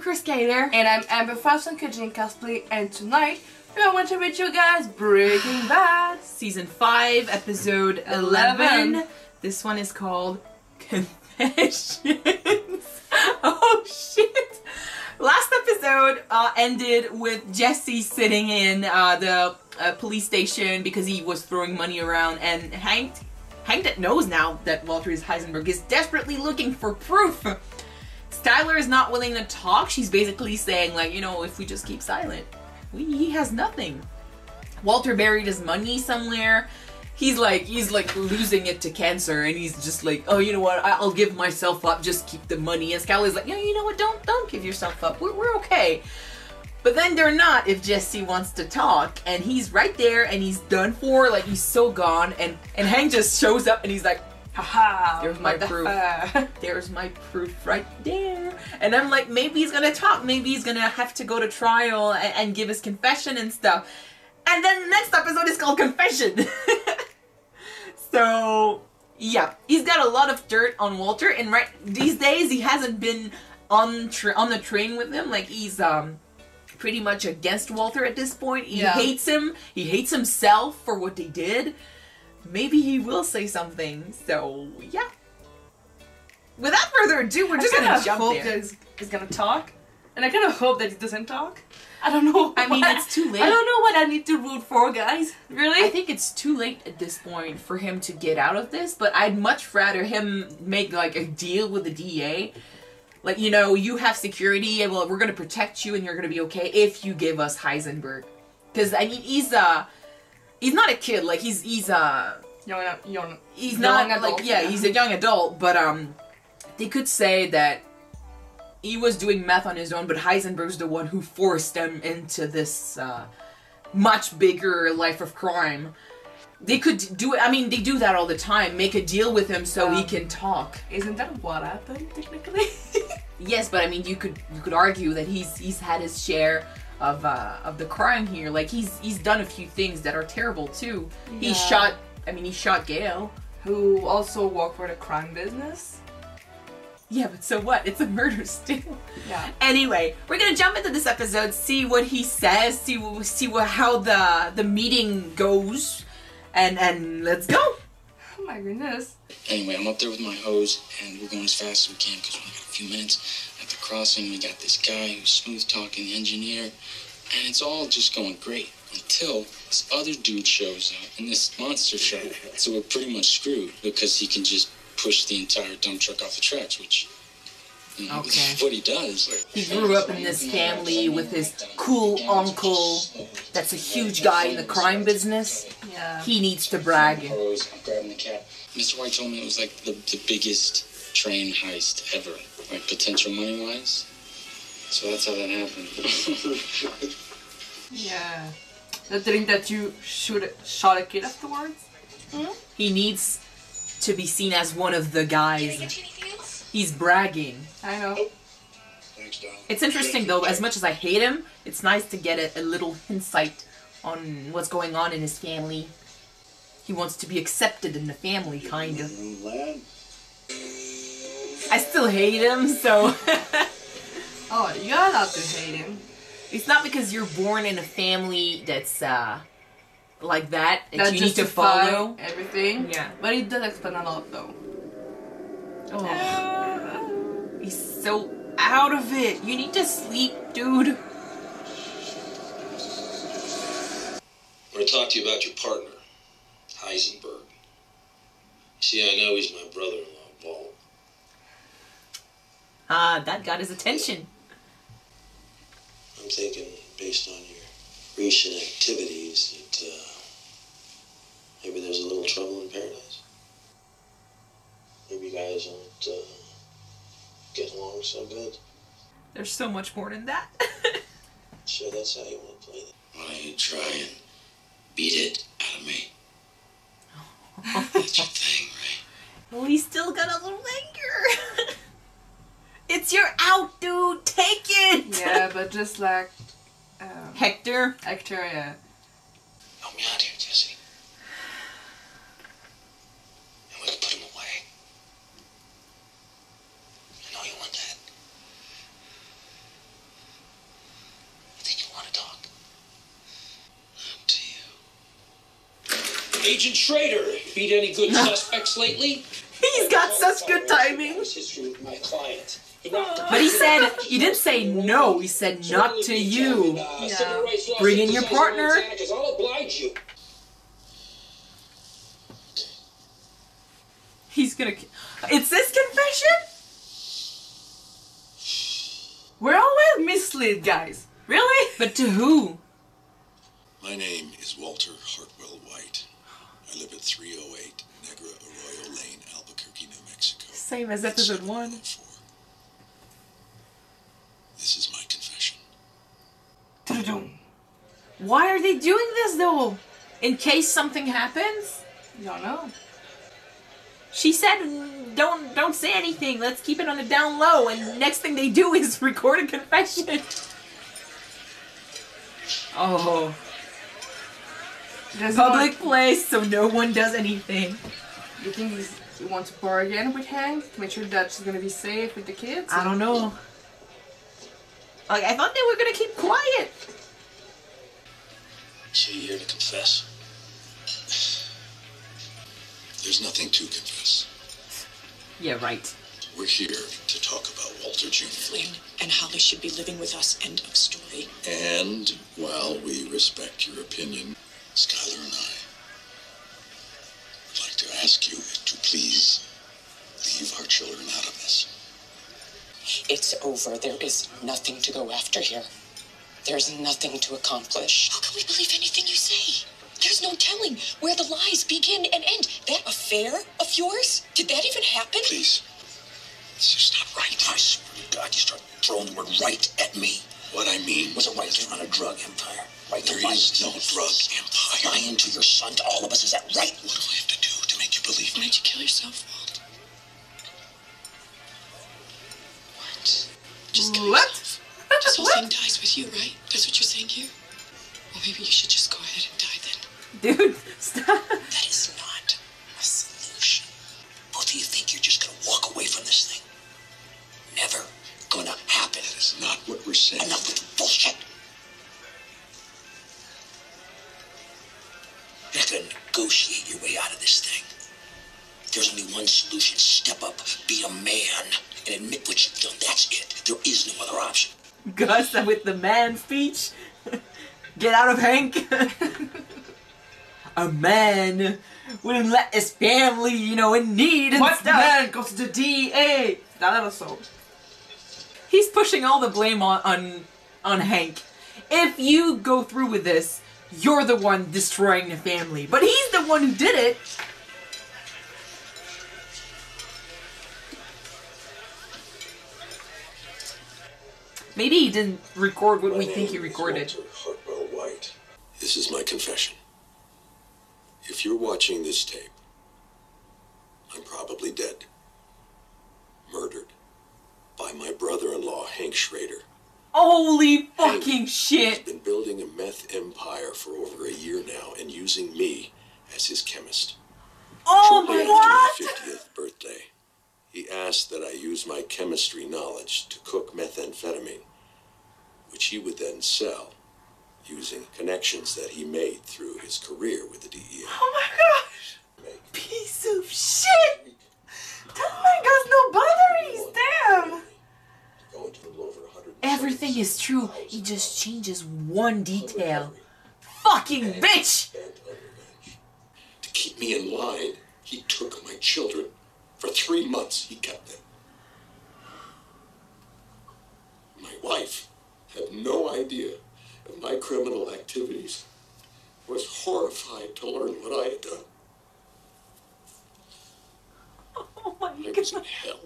Chris Gator. And I'm Amber Fawson, Kajin Cosplay, and tonight I want to read you guys Breaking Bad. Season 5, episode 11. This one is called Confessions. Oh shit! Last episode ended with Jesse sitting in the police station because he was throwing money around, and Hank that knows now that Walter is Heisenberg is desperately looking for proof. Skylar is not willing to talk. She's basically saying, like, you know, if we just keep silent, he has nothing. Walter buried his money somewhere. He's like losing it to cancer, and he's just like, oh, you know what? I'll give myself up. Just keep the money. And Skylar's like, you know what? Don't give yourself up. We're okay. But then they're not if Jesse wants to talk, and he's right there, and he's done for. Like, he's so gone, and Hank just shows up, and he's like, haha, there's my proof. There's my proof right there. And I'm like, maybe he's gonna talk. Maybe he's gonna have to go to trial and give his confession and stuff. And then the next episode is called Confession. So, yeah, he's got a lot of dirt on Walter, and right these days he hasn't been on the train with him. Like, he's pretty much against Walter at this point. He hates him. He hates himself for what they did. Maybe he will say something. So, yeah. Without further ado, we're just gonna jump there. I hope that he's gonna talk, and I kind of hope that he doesn't talk. I don't know. I mean, it's too late. I don't know what I need to root for, guys. Really? I think it's too late at this point for him to get out of this, but I'd much rather him make, like, a deal with the DA. Like, you know, you have security, and well, we're gonna protect you, and you're gonna be okay if you give us Heisenberg. Because, I mean, he's not a kid. Like, he's not, like, yeah, he's a young adult, but, they could say that he was doing meth on his own, but Heisenberg's the one who forced him into this much bigger life of crime. They could do it. I mean, they do that all the time. Make a deal with him so he can talk. Isn't that what happened, technically? Yes, but I mean, you could argue that he's had his share of the crime here. Like, he's done a few things that are terrible too. Yeah. He shot Gail, who also worked for the crime business. Yeah, but so what? It's a murder still. Yeah. Anyway, we're gonna jump into this episode, see what he says, see how the meeting goes, and let's go. Oh my goodness. Anyway, I'm up there with my hose, and we're going as fast as we can because we only got a few minutes. At the crossing, we got this guy who's smooth talking engineer, and it's all just going great until this other dude shows up in this monster truck. So we're pretty much screwed because he can just push the entire dump truck off the tracks, which, you know, is what he does. He grew up in this family with his cool uncle that's a huge guy in the crime business. Yeah. He needs to brag. I'm grabbing the cap. Mr. White told me it was like the biggest train heist ever, like potential money-wise. So that's how that happened. Yeah. The thing that you shot a kid afterwards? Mm-hmm. He needs to be seen as one of the guys. He's bragging. I know. Thanks, darling. It's interesting though, as much as I hate him, it's nice to get a little insight on what's going on in his family. He wants to be accepted in the family, kind of. I still hate him, so... Oh, you're allowed to hate him. It's not because you're born in a family that's, like that you need to follow everything. Yeah, but it does explain a lot though. Oh, he's so out of it. You need to sleep, dude. I want to talk to you about your partner, Heisenberg. See, I know he's my brother-in-law, Walt. Ah, that got his attention. I'm thinking, based on your recent activities, that maybe there's a little trouble in paradise. Maybe you guys aren't getting along so good. There's so much more than that. Sure, that's how you want to play it. Why don't you try and beat it out of me? That's your thing, right? Well, he's still got a little anger. It's your out, dude. Take it. Yeah, but just like Hector. Yeah. Help me out here, Jesse. And we can put him away. I know you want that. Agent Schrader, beat any good suspects lately? He's got such good timing. History with my client. But he said, he didn't say no, he said not to you. Bring in your partner. I'll oblige you. He's gonna... It's this confession? We're always misled, guys. Really? But to who? My name is Walter Hartwell White. I live at 308 Negra Arroyo Lane, Albuquerque, New Mexico. Same as episode 1. 704. This is my confession. Why are they doing this though? In case something happens? Don't know. She said, don't say anything. Let's keep it on the down low. And next thing they do is record a confession. Oh. Public place, so no one does anything. You think he wants to bargain with Hank to make sure that she's gonna be safe with the kids? I don't know. Like, I thought they were gonna keep quiet. So you're here to confess? There's nothing to confess. Yeah, right. We're here to talk about Walter Jr. Flynn and Holly should be living with us. End of story. And while we respect your opinion, Skylar and I would like to ask you to please leave our children out of this. It's over. There is nothing to go after here. There's nothing to accomplish. How can we believe anything you say? There's no telling where the lies begin and end. That affair of yours? Did that even happen? Please. It's just not right. I swear to God, you start throwing the word right at me. What I mean Was it right to run a drug empire? Right to there lie is to no your drug face? empire. Lying to your son, to all of us, is that right? What do I have to do to make you believe me? Why'd you kill yourself, Walt? What? Just kill What? yourself. This whole thing dies with you, right? That's what you're saying here? Well, maybe you should just go ahead and die then. Dude, stop. That is not a solution. Both of you think you're just gonna walk away from this thing? Never gonna happen. That is not what we're saying. Enough with the bullshit. You're not gonna negotiate your way out of this thing. There's only one solution. Step up, be a man, and admit what you've done. That's it. There is no other option. Gus with the man speech. Get out of Hank. A man wouldn't let his family, you know, in need and What stuff. man goes to the DA? That episode. He's pushing all the blame on Hank. If you go through with this, you're the one destroying the family. But he's the one who did it. Maybe he didn't record what My we think he name is recorded. Walter Hartwell White. This is my confession. If you're watching this tape, I'm probably dead. Murdered by my brother-in-law, Hank Schrader. Holy fucking He's shit. been building a meth empire for over a year now and using me as his chemist. Oh Shortly my god. after my 50th birthday, he asked that I use my chemistry knowledge to cook methamphetamine, which he would then sell using connections that he made through his career with the DEA. Oh my gosh. Piece of shit. That man got no batteries. Damn. Going to a over 100 Everything is true. He just changes one detail. Fucking bitch. bent on revenge. To keep me in line, he took my children. For 3 months, he kept them. My wife had no idea of my criminal activities, was horrified to learn what I had done. Oh my I was in god. hell.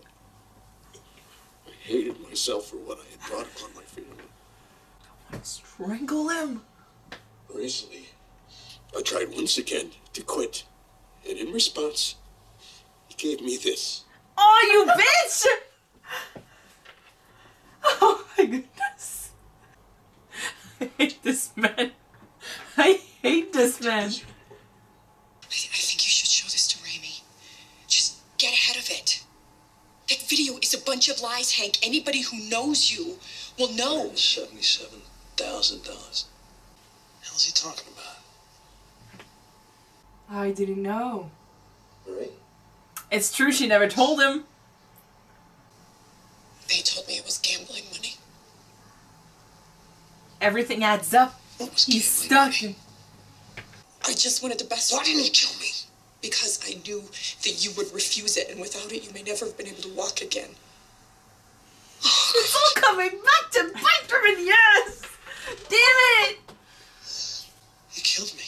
I hated myself for what I had brought upon my family. Strangle him. Recently, I tried once again to quit, and in response, he gave me this. Oh, you bitch! Oh my goodness. I hate this man. I hate this man. I think you should show this to Raimi. Just get ahead of it. That video is a bunch of lies, Hank. Anybody who knows you will know. $77,000. Hell's he talking about? I didn't know. Marie? It's true, she never told him. They told me it was gambling money. Everything adds up. What was He's gambling stuck. money? I just wanted the best. Why didn't you kill me? Because I knew that you would refuse it, and without it, you may never have been able to walk again. It's all coming back to bite her in the ass! Damn it! You killed me.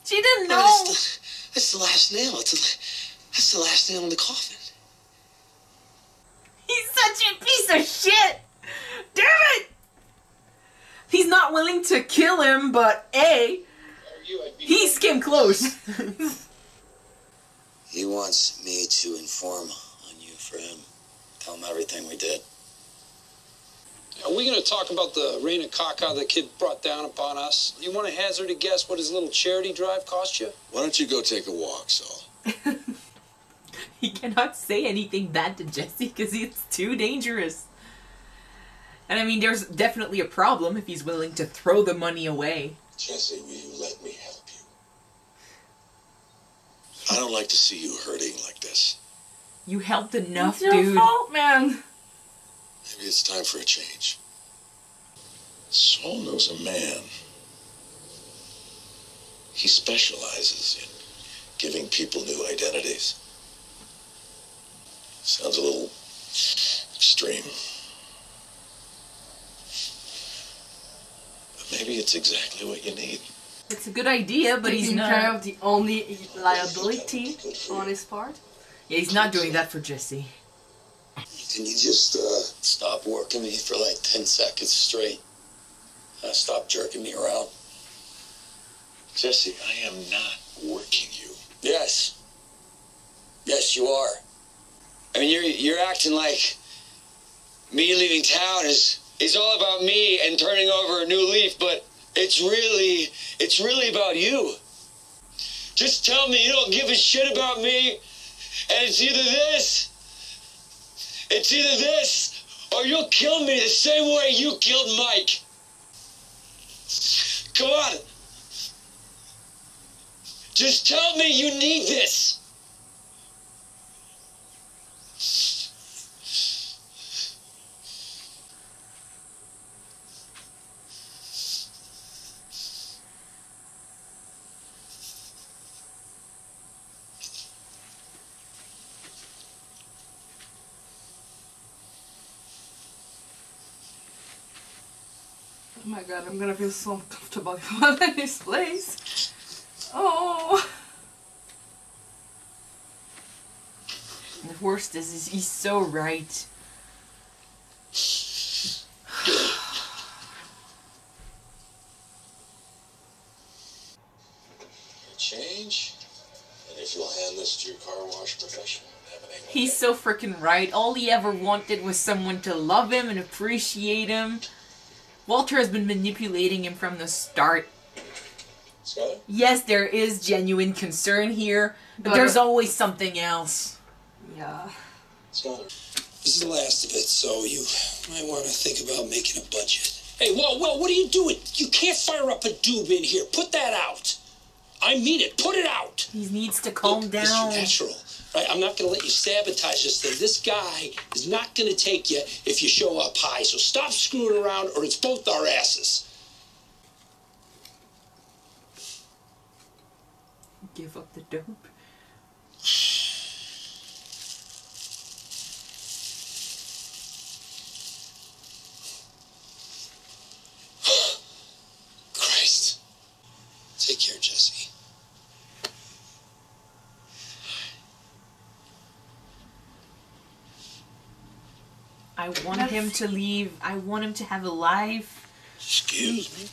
She didn't No, know! that's the last nail. That's the last nail in the coffin. He's such a piece of shit! Damn it! He's not willing to kill him, but he's came close. He wants me to inform on you for him. Tell him everything we did. Are we going to talk about the rain of caca the kid brought down upon us? You want to hazard a guess what his little charity drive cost you? Why don't you go take a walk, Saul? He cannot say anything bad to Jesse because it's too dangerous. And I mean, there's definitely a problem if he's willing to throw the money away. Jesse, will you let me help you? I don't like to see you hurting like this. You helped enough, It's your dude. fault, man. Maybe it's time for a change. Saul knows a man. He specializes in giving people new identities. Sounds a little extreme. But maybe it's exactly what you need. It's a good idea, but he's Taking not. care of the only liability on his part. Yeah, he's not doing that for Jesse. Can you just stop working me for like 10 seconds straight? Stop jerking me around. Jesse, I am not working you. Yes. Yes, you are. I mean, you're acting like me leaving town is all about me and turning over a new leaf, but it's really about you. Just tell me you don't give a shit about me, and it's either this, or you'll kill me the same way you killed Mike. Come on. Just tell me you need this. Oh my god, I'm gonna feel so uncomfortable if I'm in this place. Oh. The worst is he's so right. Change? And if you'll hand this to your car wash professional, have an angle. He's so freaking right. All he ever wanted was someone to love him and appreciate him. Walter has been manipulating him from the start. Skyler? Yes, there is genuine concern here, but But- there's always something else. Yeah. Skyler. This is the last of it, so you might want to think about making a budget. Hey, whoa, what are you doing? You can't fire up a doob in here. Put that out. I mean it. Put it out. He needs to calm Look, down. Mr. Natural, right? I'm not going to let you sabotage this thing. This guy is not going to take you if you show up high. So stop screwing around or it's both our asses. Give up the dope. Christ. Take care, Jesse. I want him to leave. I want him to have a life. Excuse me.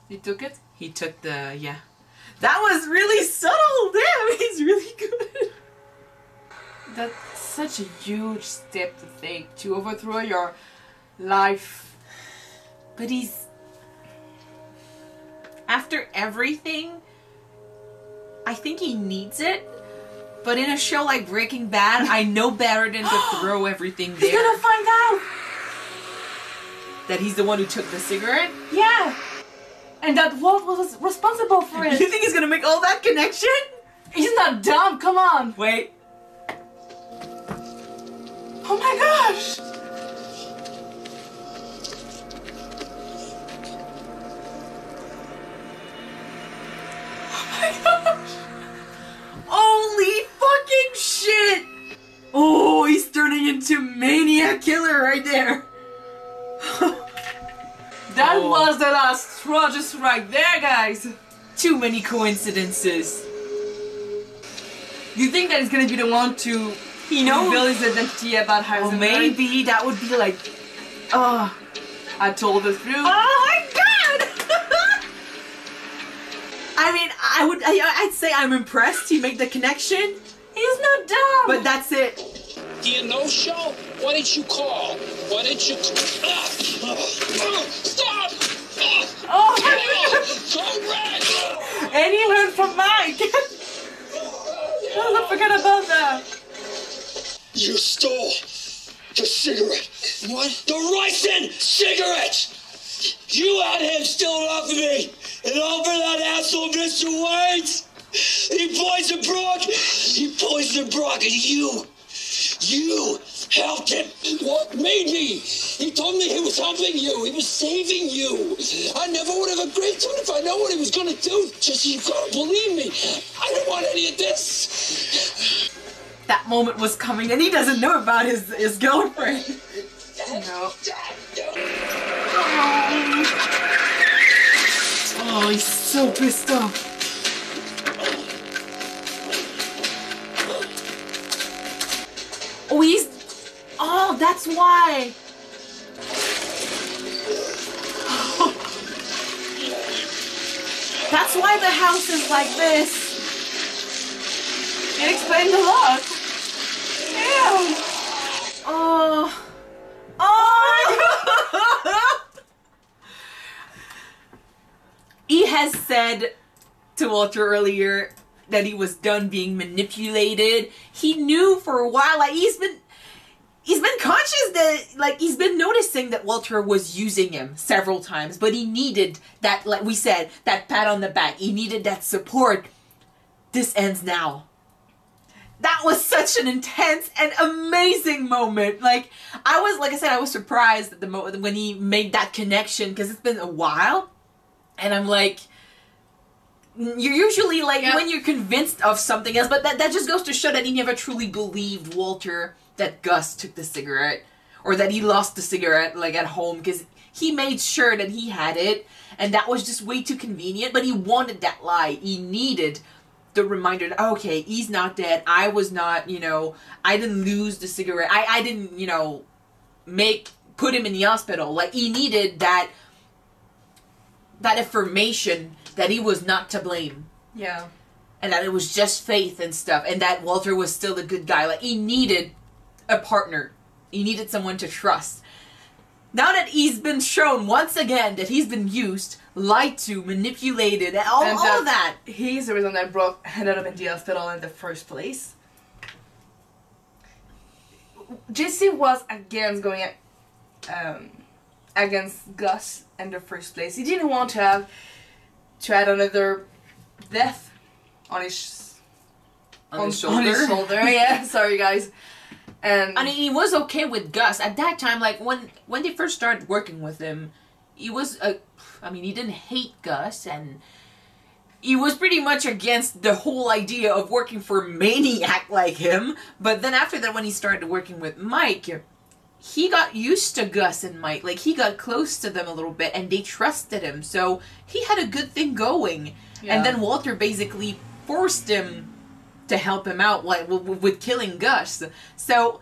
You took it? He took the, yeah. That was really subtle. Damn, he's really good. That's such a huge step to take, to overthrow your life. But he's... After everything, I think he needs it. But in a show like Breaking Bad, I know better than to throw everything He's there. gonna find out! That he's the one who took the cigarette? Yeah! And that Walt was responsible for You it. think he's gonna make all that connection? He's not dumb, come on. Wait. Oh my gosh. Oh my gosh. Holy fucking shit. Oh, he's turning into Maniac Killer right there. That Oh. was the last straw just right there, guys. Too many coincidences. You think that he's gonna be the one to reveal his identity about Oh, Heisenberg? maybe that would be like, oh, I told the truth. oh my god! I mean, I'd say I'm impressed he made the connection, He's not dumb. but that's it. Do you know show? Why didn't you call? Why didn't you? Stop! Oh my god. Correct! And he learned from Mike. I forgot about that. You stole the cigarette. What? The ricin cigarette! You had him steal it off of me! And all for that asshole Mr. Waits! He poisoned Brock! He poisoned Brock and you helped him! What made me? He told me he was helping you. He was saving you. I never would have agreed to it if I know what he was gonna do. Jesse, you gotta believe me. I didn't want any of this. That moment was coming, and he doesn't know about his girlfriend. No. Oh, he's so pissed off. Oh, oh, that's why. That's why the house is like this. It explains a lot. Ew. Oh. Oh. He has said to Walter earlier that he was done being manipulated. He knew for a while, like he's been conscious that, like, he's been noticing that Walter was using him several times, but he needed that, like we said, that pat on the back. He needed that support. This ends now. That was such an intense and amazing moment. Like I was surprised at the moment when he made that connection, because it's been a while, and I'm like, you're usually like, when you're convinced of something else, but that just goes to show that he never truly believed Walter that Gus took the cigarette, or that he lost the cigarette, like, at home, because he made sure that he had it, and that was just way too convenient, but he wanted that lie. He needed the reminder that, okay, he's not dead, I was not, I didn't lose the cigarette, I didn't, put him in the hospital. Like, he needed that affirmation that he was not to blame. Yeah. And that it was just faith and stuff, and that Walter was still a good guy. Like, he needed a partner. He needed someone to trust. Now that he's been shown once again that he's been used, lied to, manipulated, all of that. He's the reason that Brock ended up in the hospital in the first place. Jesse was against going against Gus in the first place. He didn't want to add another death on his shoulder. On his shoulder. Yeah, sorry guys. And I mean, he was okay with Gus at that time. Like when they first started working with him, he was he didn't hate Gus, and he was pretty much against the whole idea of working for a maniac like him. But then after that, when he started working with Mike, he got used to Gus and Mike. Like, he got close to them a little bit, and they trusted him. So he had a good thing going. Yeah. And then Walter basically forced him to help him out, like, with killing Gus. So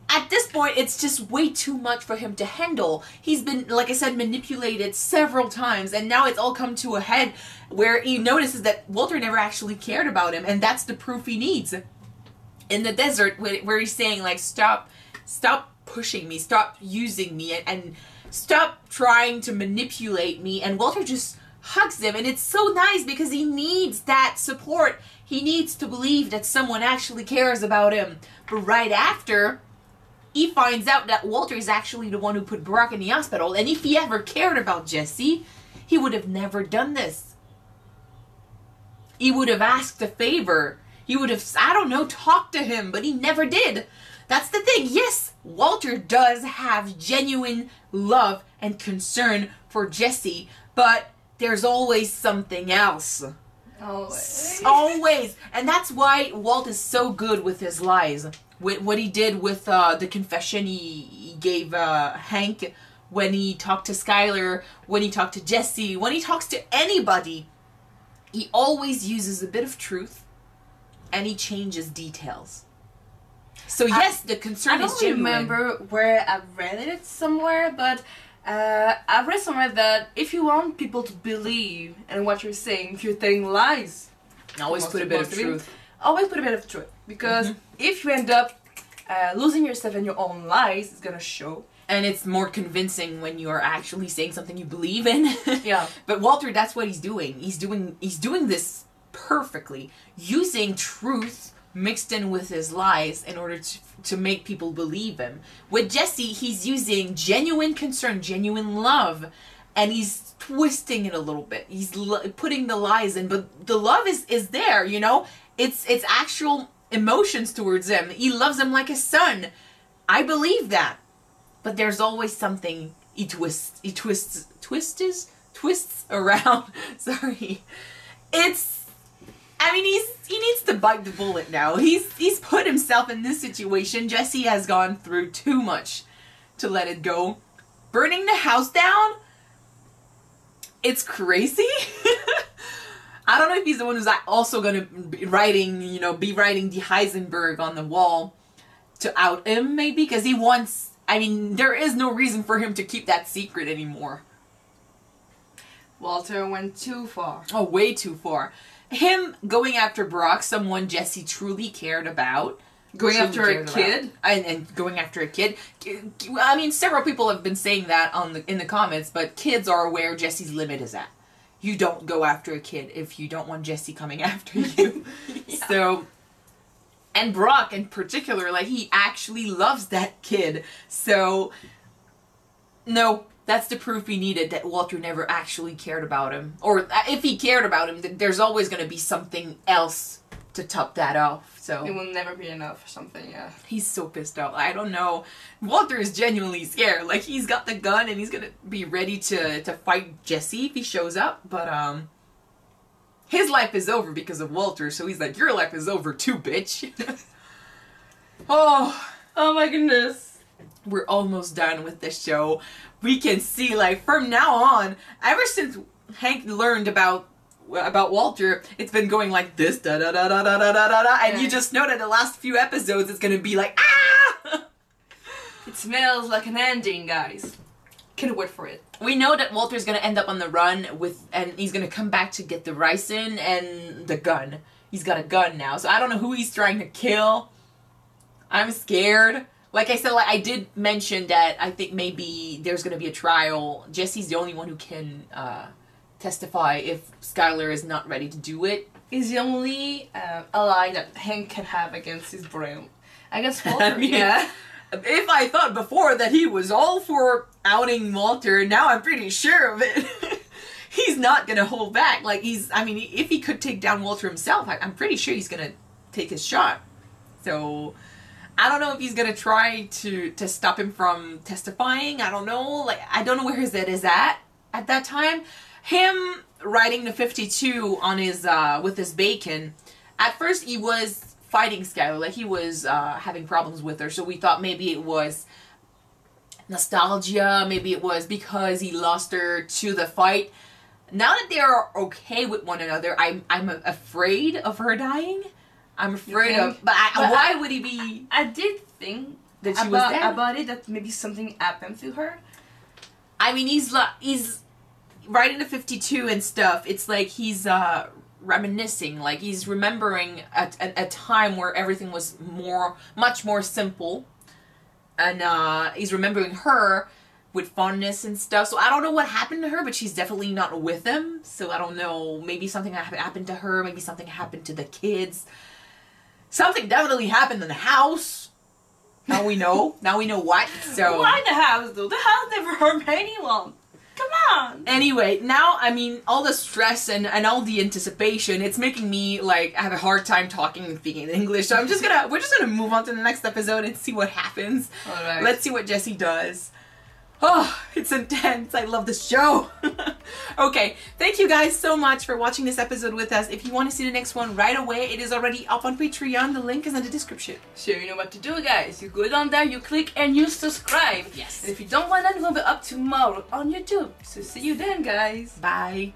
at this point, it's just way too much for him to handle. He's been, like I said, manipulated several times, and now it's all come to a head where he notices that Walter never actually cared about him, and that's the proof he needs. In the desert, where he's saying, like, stop pushing me, stop using me, and stop trying to manipulate me, and Walter just hugs him, and it's so nice because he needs that support. He needs to believe that someone actually cares about him. But right after, he finds out that Walter is actually the one who put Brock in the hospital, and if he ever cared about Jesse, he would have never done this. He would have asked a favor. He would have, I don't know, talked to him, but he never did. That's the thing. Yes, Walter does have genuine love and concern for Jesse, but there's always something else. Always. Always. And that's why Walt is so good with his lies. With what he did with the confession he gave Hank, when he talked to Skylar, when he talked to Jesse, when he talks to anybody, he always uses a bit of truth and he changes details. So yes, the concern is genuine. I don't remember where I read it somewhere, but I read somewhere that if you want people to believe in what you're saying, if you're telling lies, always put a bit of truth. Always put a bit of truth. Because if you end up losing yourself in your own lies, it's gonna show. And it's more convincing when you are actually saying something you believe in. Yeah. But Walter, that's what he's doing. He's doing this perfectly, using truth mixed in with his lies in order to make people believe him. With Jesse, he's using genuine concern, genuine love, and he's twisting it a little bit. He's putting the lies in, but the love is there, you know? It's actual emotions towards him. He loves him like a son. I believe that. But there's always something he twists around. Sorry. I mean, he needs to bite the bullet now. He's put himself in this situation. Jesse has gone through too much to let it go. Burning the house down? It's crazy. I don't know if he's the one who's also going to be writing the Heisenberg on the wall to out him, maybe, because he wants, I mean, there is no reason for him to keep that secret anymore. Walter went too far. Oh, way too far. Him going after Brock, someone Jesse truly cared about. Going after a kid? And going after a kid. I mean, several people have been saying that in the comments, but kids are where Jesse's limit is at. You don't go after a kid if you don't want Jesse coming after you. Yeah. So, and Brock in particular, like, he actually loves that kid. So, no, that's the proof we needed that Walter never actually cared about him. Or if he cared about him, there's always going to be something else to top that off. So it will never be enough or something, yeah. He's so pissed off. I don't know. Walter is genuinely scared. Like, he's got the gun and he's gonna be ready to fight Jesse if he shows up. But, his life is over because of Walter, so he's like, your life is over too, bitch. Oh my goodness. We're almost done with the show. We can see, like, from now on, ever since Hank learned about Walter, it's been going like this, da da da da da da da da, and you just know that the last few episodes it's gonna be like, ah! It smells like an ending, guys. Can't wait for it. We know that Walter's gonna end up on the run and he's gonna come back to get the ricin and the gun. He's got a gun now, so I don't know who he's trying to kill. I'm scared. Like I said, like I did mention that I think maybe there's gonna be a trial. Jesse's the only one who can testify if Skylar is not ready to do it. He's the only ally that Hank can have against his brain. I guess Walter, I mean, yeah. If I thought before that he was all for outing Walter, now I'm pretty sure of it. He's not gonna hold back. Like, if he could take down Walter himself, I'm pretty sure he's gonna take his shot. So, I don't know if he's gonna try to stop him from testifying. I don't know. Like, I don't know where his head is at that time. Him riding the 52 on his, with his bacon, at first he was fighting Skylar, like he was, having problems with her, so we thought maybe it was nostalgia, maybe it was because he lost her to the fight. Now that they are okay with one another, I'm afraid of her dying. I'm afraid of, but why would he be? I did think that she was dead about it, that maybe something happened to her. I mean, he's riding the 52 and stuff. It's like he's reminiscing, like he's remembering a time where everything was much more simple, and he's remembering her with fondness and stuff. So I don't know what happened to her, but she's definitely not with him. So I don't know. Maybe something happened to her. Maybe something happened to the kids. Something definitely happened in the house. Now we know. Now we know what. So why the house though? The house never hurt anyone. Come on! Anyway, now, I mean, all the stress and all the anticipation, it's making me, like, have a hard time talking and speaking English. So we're just gonna move on to the next episode and see what happens. Alright. Let's see what Jesse does. Oh, it's intense. I love this show. Okay, thank you guys so much for watching this episode with us. If you want to see the next one right away, it is already up on Patreon. The link is in the description. So you know what to do, guys. You go down there, you click, and you subscribe. Yes. And if you don't want that, it will be up tomorrow on YouTube. So see you then, guys. Bye.